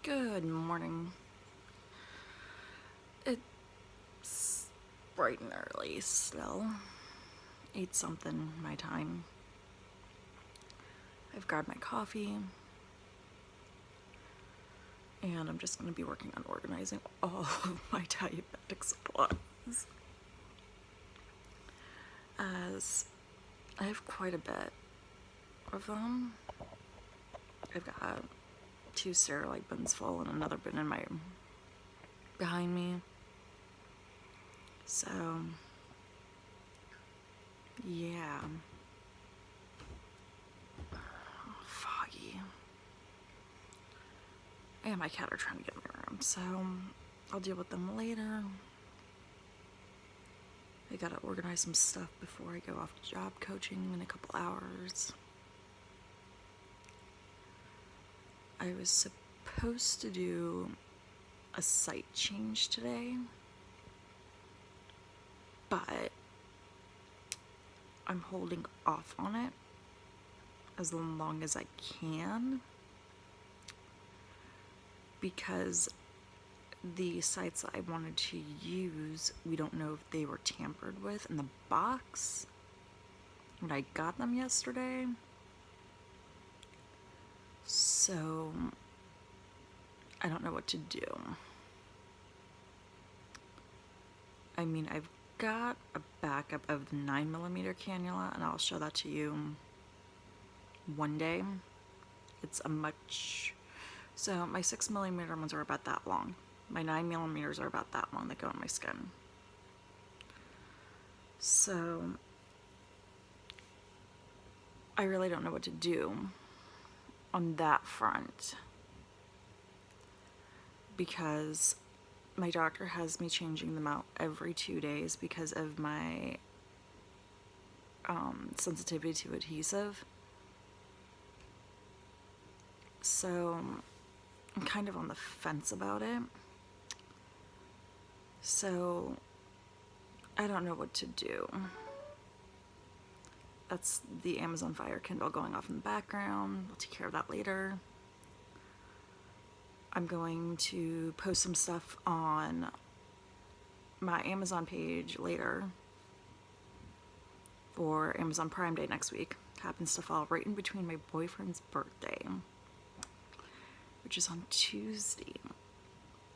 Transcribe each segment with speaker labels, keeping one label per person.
Speaker 1: Good morning. It's bright and early still. Ate something my time. I've grabbed my coffee. And I'm just going to be working on organizing all of my diabetic supplies. As I have quite a bit of them. I've got 2 Sterilite bins full and another bin behind me. So, yeah. Foggy. And my cat are trying to get in my room, so I'll deal with them later. I gotta organize some stuff before I go off to job coaching in a couple hours. I was supposed to do a site change today, but I'm holding off on it as long as I can because the sites that I wanted to use, we don't know if they were tampered with in the box when I got them yesterday. So I don't know what to do. I mean, I've got a backup of the 9mm cannula, and I'll show that to you one day. It's so my 6mm ones are about that long. My 9mm are about that long that go in my skin. So I really don't know what to do on that front because my doctor has me changing them out every 2 days because of my sensitivity to adhesive. So I'm kind of on the fence about it. So I don't know what to do. That's the Amazon Fire Kindle going off in the background. I'll take care of that later. I'm going to post some stuff on my Amazon page later for Amazon Prime Day next week. Happens to fall right in between my boyfriend's birthday, which is on Tuesday.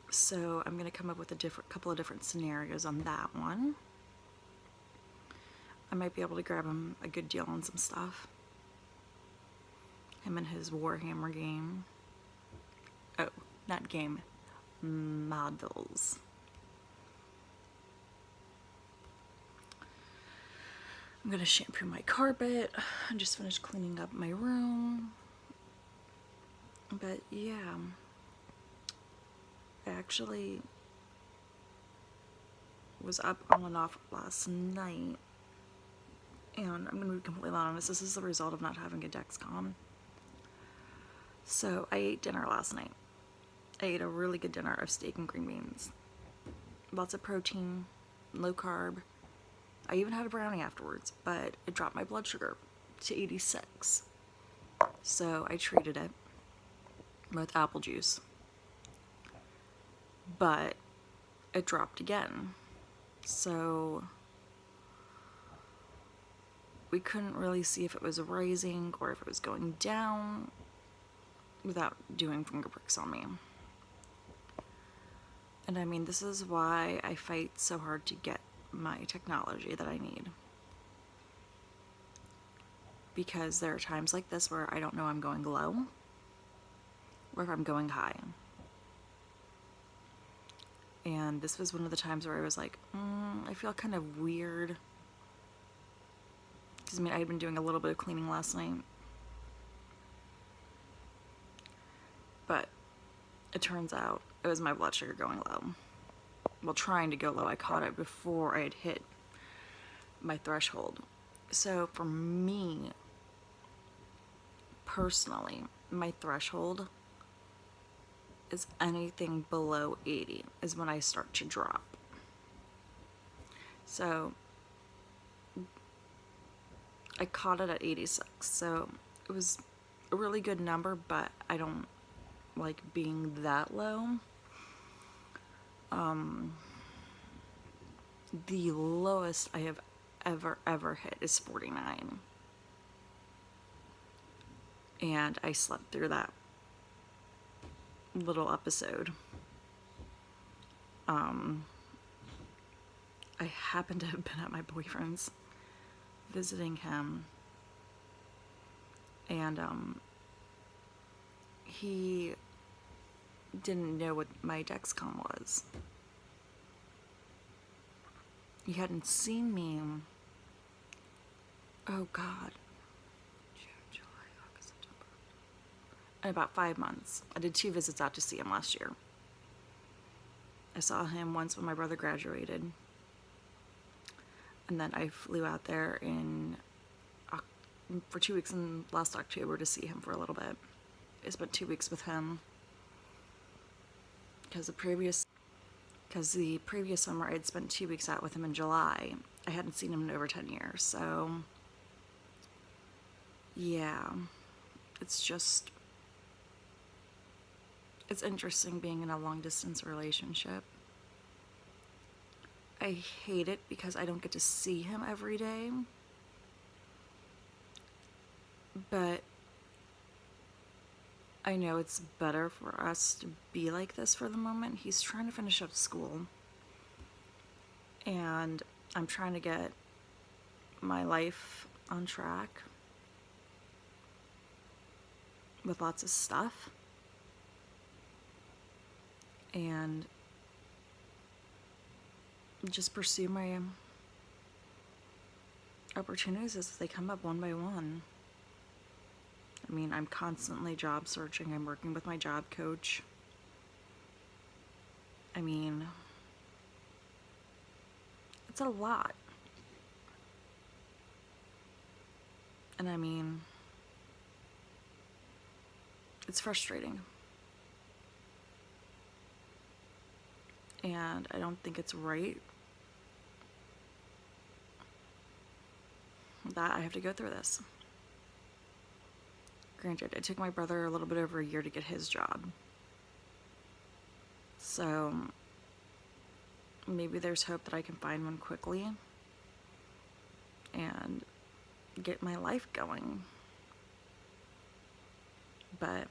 Speaker 1: So I'm going to come up with a couple of different scenarios on that one. I might be able to grab him a good deal on some stuff. Him and his Warhammer game. Oh, not game. Models. I'm gonna shampoo my carpet. I just finished cleaning up my room. But yeah, I actually was up on and off last night. And I'm gonna be completely honest, this is the result of not having a Dexcom. So I ate dinner last night. I ate a really good dinner of steak and green beans. Lots of protein, low carb. I even had a brownie afterwards, but it dropped my blood sugar to 86. So I treated it with apple juice. But it dropped again. So we couldn't really see if it was rising or if it was going down without doing finger pricks on me. And I mean, this is why I fight so hard to get my technology that I need. Because there are times like this where I don't know I'm going low or if I'm going high. And this was one of the times where I was like, I feel kind of weird. Because I mean, I had been doing a little bit of cleaning last night. But it turns out it was my blood sugar going low. Well, trying to go low. I caught it before I had hit my threshold. So for me, personally, my threshold is anything below 80 is when I start to drop. So I caught it at 86. So it was a really good number, but I don't like being that low. The lowest I have ever hit is 49. And I slept through that little episode. I happened to have been at my boyfriend's visiting him, and he didn't know what my Dexcom was. He hadn't seen me. Oh God. June, July, August, September. In about 5 months. I did 2 visits out to see him last year. I saw him once when my brother graduated. And then I flew out there for 2 weeks in last October to see him for a little bit. I spent 2 weeks with him. Because the previous summer I had spent 2 weeks out with him in July. I hadn't seen him in over 10 years, so yeah, it's interesting being in a long distance relationship. I hate it because I don't get to see him every day, but I know it's better for us to be like this for the moment. He's trying to finish up school, and I'm trying to get my life on track with lots of stuff, and just pursue my opportunities as they come up one by one. I mean, I'm constantly job searching. I'm working with my job coach. I mean, it's a lot. And I mean, it's frustrating. And I don't think it's right that I have to go through this. Granted, it took my brother a little bit over a year to get his job. So maybe there's hope that I can find one quickly and get my life going. But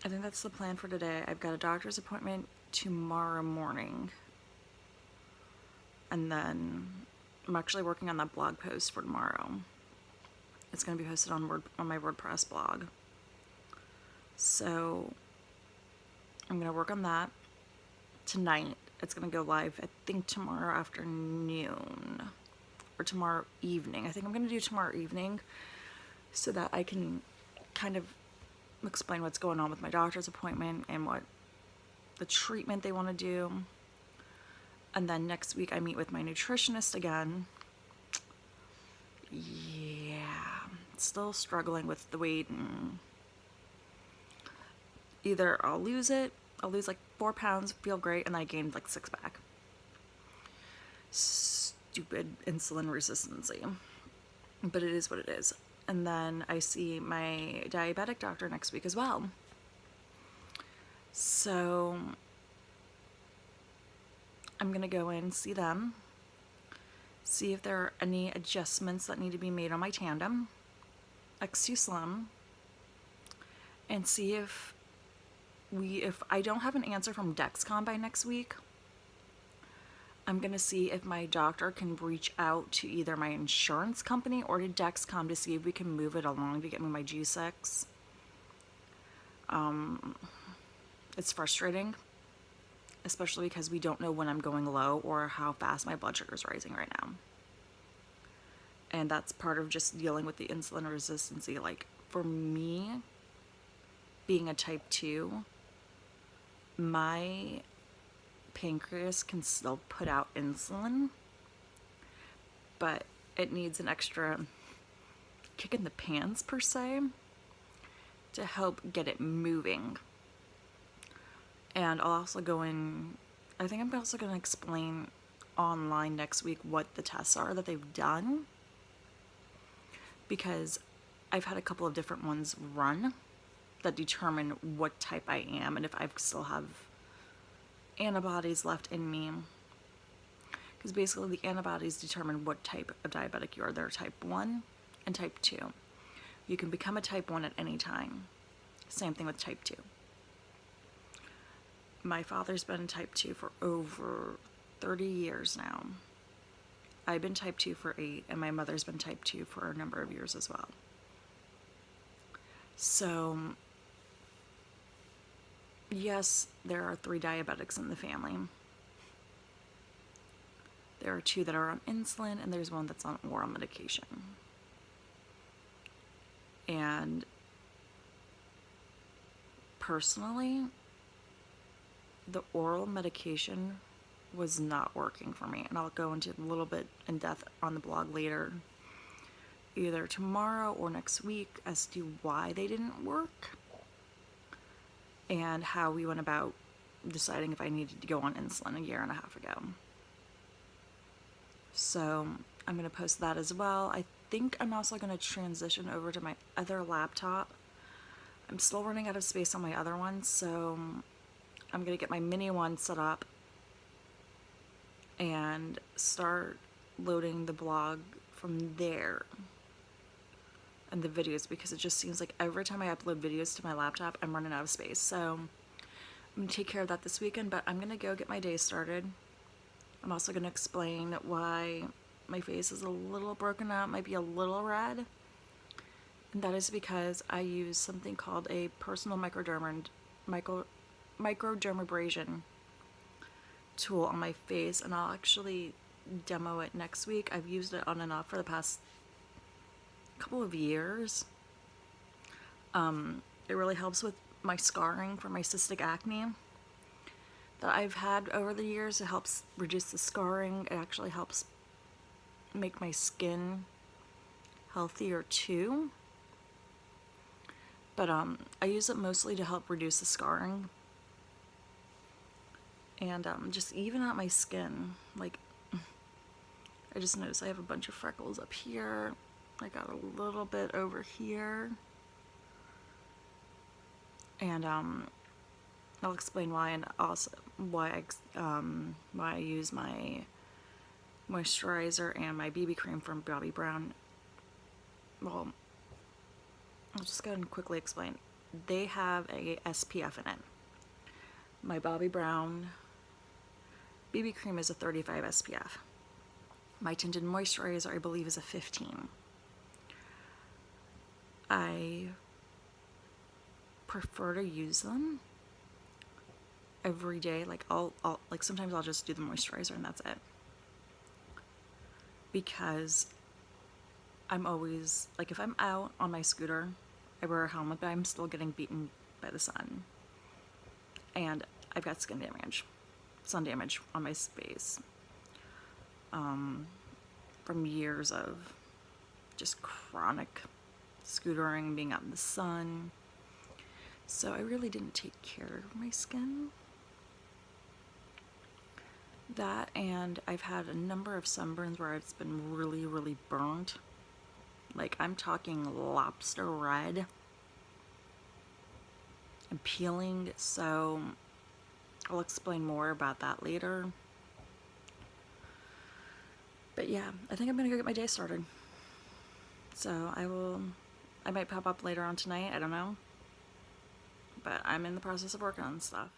Speaker 1: I think that's the plan for today. I've got a doctor's appointment tomorrow morning. And then I'm actually working on that blog post for tomorrow. It's going to be posted on my WordPress blog. So I'm going to work on that tonight. It's going to go live, I think, tomorrow afternoon or tomorrow evening. I think I'm going to do tomorrow evening so that I can kind of explain what's going on with my doctor's appointment and what the treatment they want to do. And then next week I meet with my nutritionist again. Yeah, still struggling with the weight, and either I'll lose like 4 pounds, feel great, and I gained like 6 back. Stupid insulin resistancy. But it is what it is. And then I see my diabetic doctor next week as well. So I'm gonna go in, see them, see if there are any adjustments that need to be made on my tandem, X2 Slim, and see if I don't have an answer from Dexcom by next week, I'm gonna see if my doctor can reach out to either my insurance company or to Dexcom to see if we can move it along to get me my G6. It's frustrating, especially because we don't know when I'm going low or how fast my blood sugar is rising right now. And that's part of just dealing with the insulin resistance. Like, for me, being a type 2, my pancreas can still put out insulin, but it needs an extra kick in the pants, per se, to help get it moving. And I'll also go in, I think I'm also going to explain online next week what the tests are that they've done, because I've had a couple of different ones run, that determine what type I am and if I still have antibodies left in me. Because basically the antibodies determine what type of diabetic you are. They're type 1 and type 2. You can become a type 1 at any time. Same thing with type 2. My father's been type 2 for over 30 years now. I've been type 2 for 8, and my mother's been type 2 for a number of years as well. So, yes, there are 3 diabetics in the family. There are 2 that are on insulin, and there's 1 that's on oral medication. And personally, the oral medication was not working for me, and I'll go into a little bit in depth on the blog later, either tomorrow or next week, as to why they didn't work and how we went about deciding if I needed to go on insulin a year and a half ago. So I'm going to post that as well. I think I'm also going to transition over to my other laptop. I'm still running out of space on my other one, so I'm going to get my mini one set up and start loading the blog from there and the videos, because it just seems like every time I upload videos to my laptop, I'm running out of space. So I'm going to take care of that this weekend, but I'm going to go get my day started. I'm also going to explain why my face is a little broken out, might be a little red. And that is because I use something called a personal microdermabrasion tool on my face, and I'll actually demo it next week. I've used it on and off for the past couple of years. It really helps with my scarring from my cystic acne that I've had over the years. It helps reduce the scarring. It actually helps make my skin healthier too. But I use it mostly to help reduce the scarring and just even out my skin. Like, I just noticed I have a bunch of freckles up here. I got a little bit over here. And I'll explain why, and also why I use my moisturizer and my BB cream from Bobbi Brown. Well, I'll just go ahead and quickly explain. They have a SPF in it. My Bobbi Brown BB cream is a 35 SPF. My tinted moisturizer, I believe, is a 15. I prefer to use them every day. Like I'll like sometimes I'll just do the moisturizer and that's it. Because I'm always, like, if I'm out on my scooter, I wear a helmet, but I'm still getting beaten by the sun. And I've got sun damage on my face. From years of just chronic scootering, being out in the sun. So I really didn't take care of my skin. That, and I've had a number of sunburns where it's been really, really burnt. Like, I'm talking lobster red and peeling, so I'll explain more about that later. But yeah, I think I'm gonna go get my day started. So I might pop up later on tonight, I don't know. But I'm in the process of working on stuff.